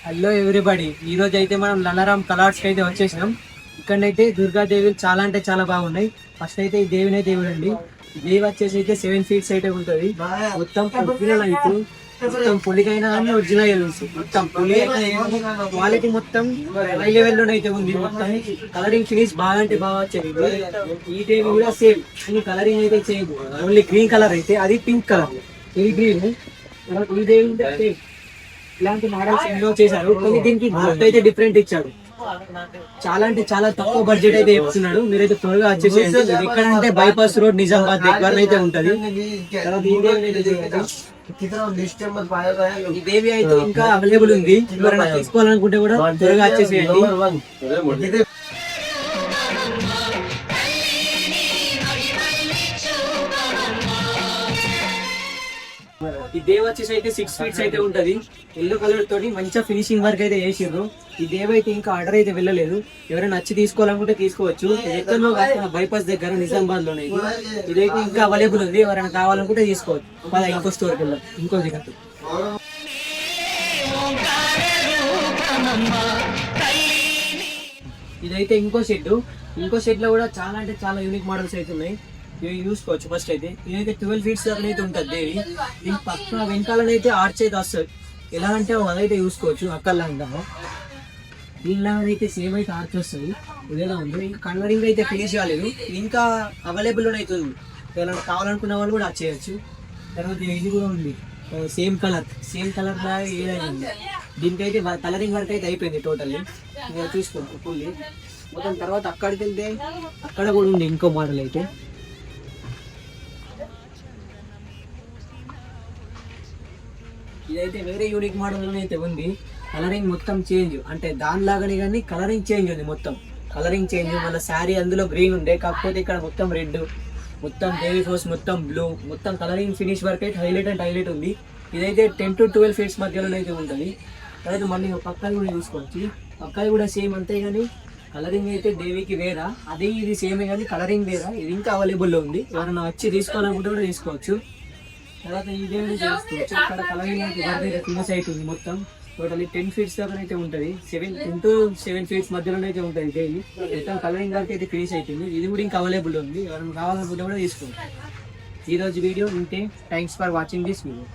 Hello everybody, ఈ రోజు అయితే మనం లలారాం కలర్స్ కి అయితే వచ్చేసినాం. ఇక్కడైతే దుర్గాదేవి చాలా అంటే చాలా బాగున్నాయి. ఫస్ట్ అయితే ఈ దేవినే దేవుడు అండి. దేవి వచ్చేసి అయితే 7 feet అయితే ఉంటది. మొత్తం ఒరిజినల్ అయితే మొత్తం పులికైనా కానీ ఒరిజినల్ మొత్తం పులి క్వాలిటీ మొత్తం హై లెవెల్ లోనే అయితే ఉంది. మొత్తం కలరింగ్ ఫినిష్ బాగా అంటే బాగా వచ్చేది. ఈ దేవి కూడా సేమ్ కలరింగ్ అయితే చేయదు, ఓన్లీ గ్రీన్ కలర్ అయితే అది పింక్ కలర్, ఇది గ్రీన్. ఈ దేవి సేమ్ ఇలాంటి మోడల్స్ ఎన్నో చేశారు, కానీ దీనికి గిఫ్ట్ అయితే డిఫరెంట్ ఇచ్చాడు. చాలా అంటే చాలా తక్కువ బడ్జెట్ అయితే చెప్తున్నాడు. మీరైతే త్వరగా వచ్చేసేయండి. ఇది ఎక్కడ అంటే బైపాస్ రోడ్ నిజామాబాద్ దగ్గర అయితే ఉంటది. ఈ దేవి అయితే ఇంకా అవైలబుల్ ఉంది. ఎవరైనా తీసుకోవాలనుకుంటే కూడా త్వరగా వచ్చేసేయండి. ఈ దేవ వచ్చేసి అయితే 6 feet అయితే ఉంటది. ఎల్లో కలర్ తోటి మంచిగా ఫినిషింగ్ వర్క్ అయితే చేసిర్రు. ఈ దేవ అయితే ఇంకా ఆర్డర్ అయితే వెళ్ళలేదు. ఎవరైనా నచ్చి తీసుకోవాలనుకుంటే తీసుకోవచ్చు. ఎక్కడో కాకుండా బైపాస్ దగ్గర నిజామాబాద్ లోనే ఇదైతే ఇంకా అవైలబుల్ ఉంది. ఎవరైనా కావాలనుకుంటే తీసుకోవచ్చు. మళ్ళీ ఇంకో స్టోర్కి వెళ్ళాం, ఇంకో దగ్గర. ఇదైతే ఇంకో షెడ్ లో కూడా చాలా అంటే చాలా యూనిక్ మోడల్స్ అయితే ఉన్నాయి. ఇవి చూసుకోవచ్చు. ఫస్ట్ అయితే ఇదైతే 12 feet దాకా అయితే ఉంటుంది దేవి. దీని పక్క వెనకాలనైతే ఆర్చ్ అయితే వస్తుంది. ఎలా అంటే అదైతే చూసుకోవచ్చు. అక్కల్లా ఉంటాము దీనిలాగైతే సేమ్ అయితే ఆర్చ్ వస్తుంది. ఇదేలా ఉంది. కలరింగ్ అయితే ఫినిష్ కాలేదు, ఇంకా అవైలబుల్ అవుతుంది. ఎవరైనా కావాలనుకున్న వాళ్ళు కూడా చేయొచ్చు. తర్వాత ఇది కూడా ఉంది, సేమ్ కలర్ లాగా ఏదైనా ఉంది. దీనికైతే కలరింగ్ వర్క్ అయితే అయిపోయింది టోటల్లీ. చూసుకోండి ఫుల్లీ మొత్తం. తర్వాత అక్కడికి వెళ్తే అక్కడ కూడా ఉంది ఇంకో మోడల్ అయితే. ఇదైతే వేరే యూనిక్ మోడల్ అయితే ఉంది. కలరింగ్ మొత్తం చేంజ్, అంటే దానిలాగానే కానీ కలరింగ్ చేంజ్ ఉంది. మొత్తం కలరింగ్ చేంజ్. మన శారీ అందులో గ్రీన్ ఉండే, కాకపోతే ఇక్కడ మొత్తం రెడ్, మొత్తం దేవి ఫోర్స్ మొత్తం బ్లూ, మొత్తం కలరింగ్ ఫినిష్ వర్క్ అయితే హైలైట్ ఉంది. ఇదైతే 10 to 12 feet మధ్యలో అయితే ఉంటుంది. తర్వాత మళ్ళీ పక్కది కూడా చూసుకోవచ్చు. పక్కది కూడా సేమ్ అంతే, కానీ కలరింగ్ అయితే దేవికి వేరా, అదే ఇది సేమే కానీ కలరింగ్ వేరా. ఇది ఇంకా అవైలబుల్లో ఉంది. ఎవరైనా వచ్చి తీసుకోవాలనుకుంటే కూడా తీసుకోవచ్చు. తర్వాత ఇదేమి చేసుకోవచ్చు. ఇక్కడ కలరింగ్ అయితే ఫినిష్ అవుతుంది. మొత్తం టోటల్లీ 10 feet దాకా అయితే ఉంటుంది. 10 to 7 feet మధ్యలో అయితే ఉంటుంది డైలీ. మొత్తం కలరింగ్ వరకు అయితే ఫినిష్ అవుతుంది. ఇది కూడా ఇంకా అవైలబుల్ ఉంది. ఎవరైనా కావాలనుకుంటే కూడా తీసుకోండి. ఈరోజు వీడియో ఇంతే. Thanks for watching this video.